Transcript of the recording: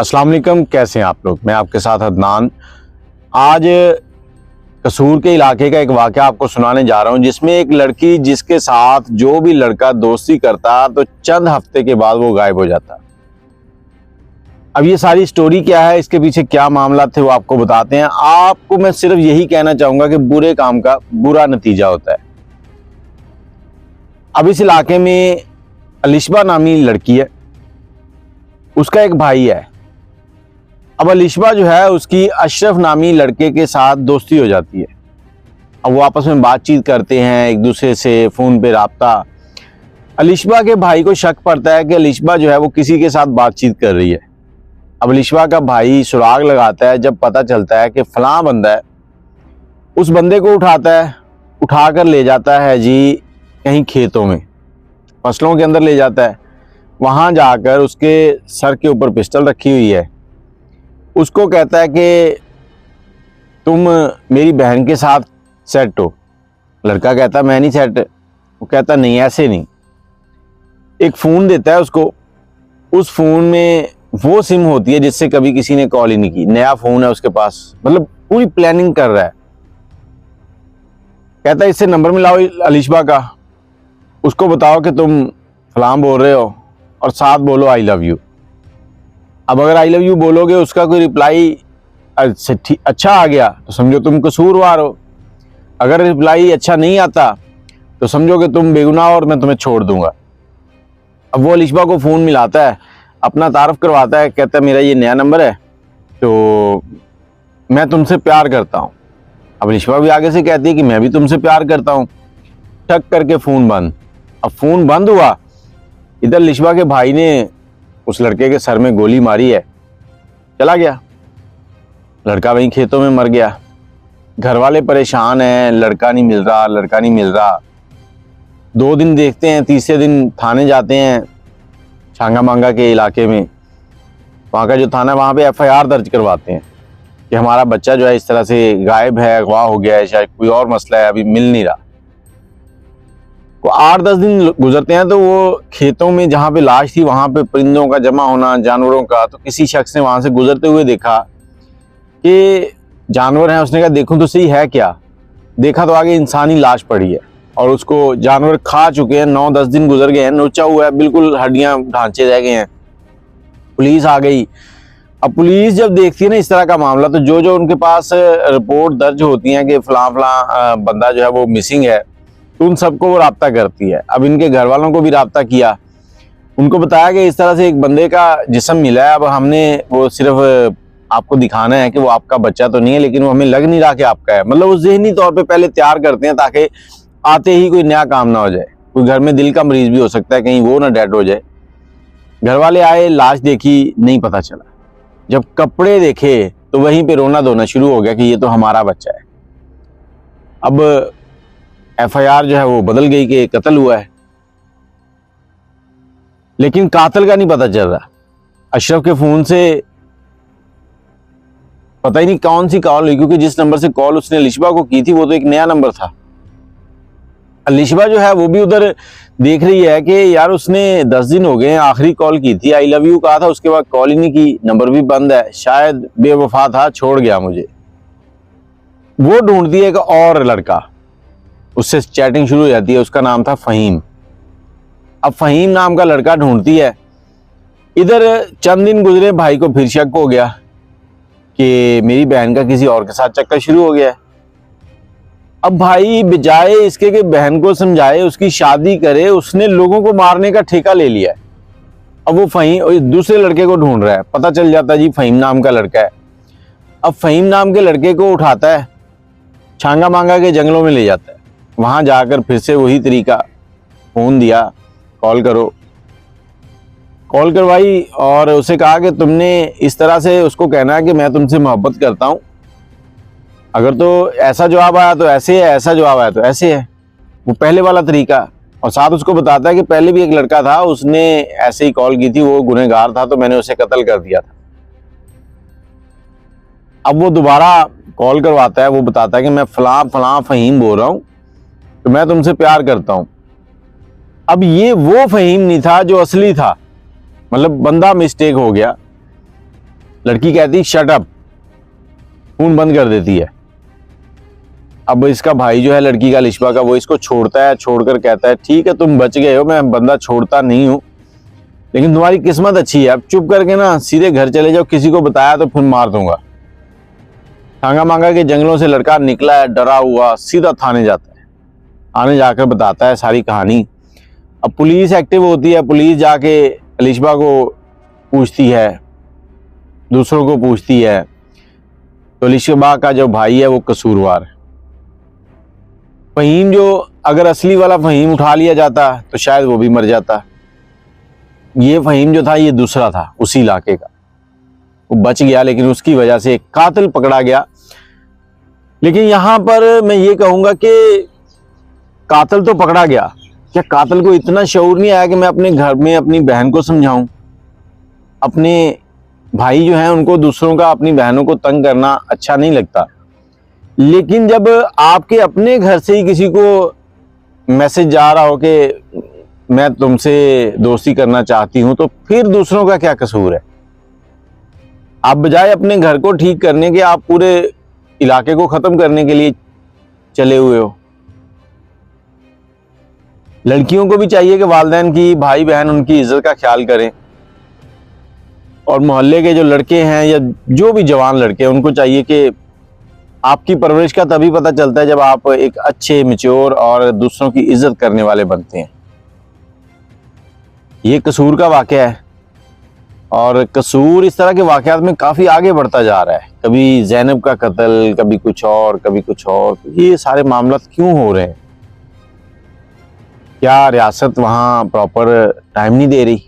अस्सलाम वालेकुम, कैसे हैं आप लोग। मैं आपके साथ अदनान। आज कसूर के इलाके का एक वाक़या आपको सुनाने जा रहा हूं, जिसमें एक लड़की जिसके साथ जो भी लड़का दोस्ती करता तो चंद हफ्ते के बाद वो गायब हो जाता। अब ये सारी स्टोरी क्या है, इसके पीछे क्या मामला थे, वो आपको बताते हैं। आपको मैं सिर्फ यही कहना चाहूंगा कि बुरे काम का बुरा नतीजा होता है। अब इस इलाके में अलिशबा नामी लड़की है, उसका एक भाई है। अब अलिशबा जो है उसकी अशरफ नामी लड़के के साथ दोस्ती हो जाती है। अब वो आपस में बातचीत करते हैं, एक दूसरे से फ़ोन पे राब्ता। अलिशबा के भाई को शक पड़ता है कि अलिशबा जो है वो किसी के साथ बातचीत कर रही है। अब अलिशबा का भाई सुराग लगाता है, जब पता चलता है कि फ़लाँ बंदा है। उस बंदे को उठा कर ले जाता है जी कहीं खेतों में, फसलों के अंदर ले जाता है। वहाँ जाकर उसके सर के ऊपर पिस्टल रखी हुई है। उसको कहता है कि तुम मेरी बहन के साथ सेट हो। लड़का कहता मैं नहीं सेट। वो कहता नहीं, ऐसे नहीं। एक फ़ोन देता है उसको। उस फ़ोन में वो सिम होती है जिससे कभी किसी ने कॉल ही नहीं की। नया फ़ोन है उसके पास, मतलब पूरी प्लानिंग कर रहा है। कहता है इससे नंबर मिलाओ अलिशबा का, उसको बताओ कि तुम फलां बोल रहे हो और साथ बोलो आई लव यू। अब अगर आई लव यू बोलोगे, उसका कोई रिप्लाई अच्छा आ गया तो समझो तुम कसूरवार हो। अगर रिप्लाई अच्छा नहीं आता तो समझो कि तुम बेगुनाह और मैं तुम्हें छोड़ दूंगा। अब वो अलिशबा को फ़ोन मिलाता है, अपना तारफ़ करवाता है, कहता है मेरा ये नया नंबर है तो मैं तुमसे प्यार करता हूँ। अब अलिशबा भी आगे से कहती है कि मैं भी तुमसे प्यार करता हूँ। ठक करके फ़ोन बंद। अब फ़ोन बंद हुआ, इधर अलिशबा के भाई ने उस लड़के के सर में गोली मारी है, चला गया। लड़का वहीं खेतों में मर गया। घर वाले परेशान हैं, लड़का नहीं मिल रहा। 2 दिन देखते हैं, तीसरे दिन थाने जाते हैं छांगा मांगा के इलाके में। वहाँ का जो थाना है वहाँ पे FIR दर्ज करवाते हैं कि हमारा बच्चा जो है इस तरह से गायब है, अगवा हो गया है, शायद कोई और मसला है, अभी मिल नहीं रहा। वो 8-10 दिन गुजरते हैं तो वो खेतों में जहाँ पे लाश थी वहाँ पे परिंदों का जमा होना, जानवरों का। तो किसी शख्स ने वहाँ से गुजरते हुए देखा कि जानवर हैं। उसने कहा देखूं तो सही है क्या। देखा तो आगे इंसानी लाश पड़ी है और उसको जानवर खा चुके हैं। 9-10 दिन गुजर गए हैं, नोचा हुआ है, बिल्कुल हड्डियां ढांचे रह गए हैं। पुलिस आ गई। अब पुलिस जब देखती है ना इस तरह का मामला, तो जो उनके पास रिपोर्ट दर्ज होती है कि फलां बंदा जो है वो मिसिंग है, तो उन सबको वो राब्ता करती है। अब इनके घर वालों को भी राब्ता किया, उनको बताया कि इस तरह से एक बंदे का जिस्म मिला है। अब हमने वो सिर्फ आपको दिखाना है कि वो आपका बच्चा तो नहीं है, लेकिन वो हमें लग नहीं रहा कि आपका है। मतलब वो ज़हनी तौर पे पहले तैयार करते हैं ताकि आते ही कोई नया काम ना हो जाए। कोई घर में दिल का मरीज भी हो सकता है, कहीं वो ना डेड हो जाए। घर वाले आए, लाश देखी, नहीं पता चला। जब कपड़े देखे तो वहीं पे रोना धोना शुरू हो गया कि ये तो हमारा बच्चा है। अब FIR जो है वो बदल गई कि कत्ल हुआ है, लेकिन कातिल का नहीं पता चल रहा। अशरफ के फ़ोन से पता ही नहीं कौन सी कॉल हुई, क्योंकि जिस नंबर से कॉल उसने अलिशबा को की थी वो तो एक नया नंबर था। अलिशबा जो है वो भी उधर देख रही है कि यार उसने 10 दिन हो गए, आखिरी कॉल की थी, आई लव यू कहा था, उसके बाद कॉल ही नहीं की, नंबर भी बंद है, शायद बेवफा था, छोड़ गया मुझे। वो ढूंढती है एक और लड़का, उससे चैटिंग शुरू हो जाती है। उसका नाम था फ़हीम। अब फ़हीम नाम का लड़का ढूंढती है। इधर चंद दिन गुजरे, भाई को फिर शक हो गया कि मेरी बहन का किसी और के साथ चक्कर शुरू हो गया है। अब भाई बजाय इसके कि बहन को समझाए, उसकी शादी करे, उसने लोगों को मारने का ठेका ले लिया है। अब वो फ़हीम दूसरे लड़के को ढूंढ रहा है। पता चल जाता है जी फ़हीम नाम का लड़का है। अब फ़हीम नाम के लड़के को उठाता है, छांगा मांगा के जंगलों में ले जाता है। वहाँ जाकर फिर से वही तरीका, फ़ोन दिया, कॉल करो। कॉल करवाई और उसे कहा कि तुमने इस तरह से उसको कहना है कि मैं तुमसे मोहब्बत करता हूँ। अगर तो ऐसा जवाब आया तो ऐसे है, ऐसा जवाब आया तो ऐसे है। वो पहले वाला तरीका। और साथ उसको बताता है कि पहले भी एक लड़का था, उसने ऐसे ही कॉल की थी, वो गुनहगार था तो मैंने उसे कत्ल कर दिया था। अब वो दोबारा कॉल करवाता है, वो बताता है कि मैं फलां फ़हीम बोल रहा हूँ, तो मैं तुमसे प्यार करता हूँ। अब ये वो फ़हीम नहीं था जो असली था, मतलब बंदा मिस्टेक हो गया। लड़की कहती शट अप, फोन बंद कर देती है। अब इसका भाई जो है लड़की का, अलिशबा का, वो इसको छोड़ता है, छोड़कर कहता है ठीक है तुम बच गए हो, मैं बंदा छोड़ता नहीं हूं, लेकिन तुम्हारी किस्मत अच्छी है, अब चुप करके ना सीधे घर चले जाओ, किसी को बताया तो फिर मार दूंगा। थांगा मांगा के जंगलों से लड़का निकला है डरा हुआ, सीधा थाने जाता है। थाने जाकर बताता है सारी कहानी। अब पुलिस एक्टिव होती है, पुलिस जाके अलिशबा को पूछती है, दूसरों को पूछती है, तो अलिशबा का जो भाई है वो कसूरवार है। फहीम, जो अगर असली वाला फहीम उठा लिया जाता तो शायद वो भी मर जाता। ये फहीम जो था ये दूसरा था उसी इलाके का, वो बच गया, लेकिन उसकी वजह से एक कातिल पकड़ा गया। लेकिन यहां पर मैं ये कहूंगा कि कातिल तो पकड़ा गया, क्या कातिल को इतना शऊर नहीं आया कि मैं अपने घर में अपनी बहन को समझाऊं? अपने भाई जो हैं उनको, दूसरों का, अपनी बहनों को तंग करना अच्छा नहीं लगता, लेकिन जब आपके अपने घर से ही किसी को मैसेज जा रहा हो कि मैं तुमसे दोस्ती करना चाहती हूं, तो फिर दूसरों का क्या कसूर है? आप बजाय अपने घर को ठीक करने के, आप पूरे इलाके को खत्म करने के लिए चले हुए हो। लड़कियों को भी चाहिए कि वालिदैन की, भाई बहन, उनकी इज्जत का ख्याल करें, और मोहल्ले के जो लड़के हैं या जो भी जवान लड़के हैं उनको चाहिए कि आपकी परवरिश का तभी पता चलता है जब आप एक अच्छे, मैच्योर और दूसरों की इज्जत करने वाले बनते हैं। ये कसूर का वाकया है, और कसूर इस तरह के वाकयात में काफ़ी आगे बढ़ता जा रहा है। कभी ज़ैनब का कत्ल, कभी कुछ और, कभी कुछ और। ये सारे मामला क्यों हो रहे हैं? क्या रियासत वहाँ प्रॉपर टाइम नहीं दे रही?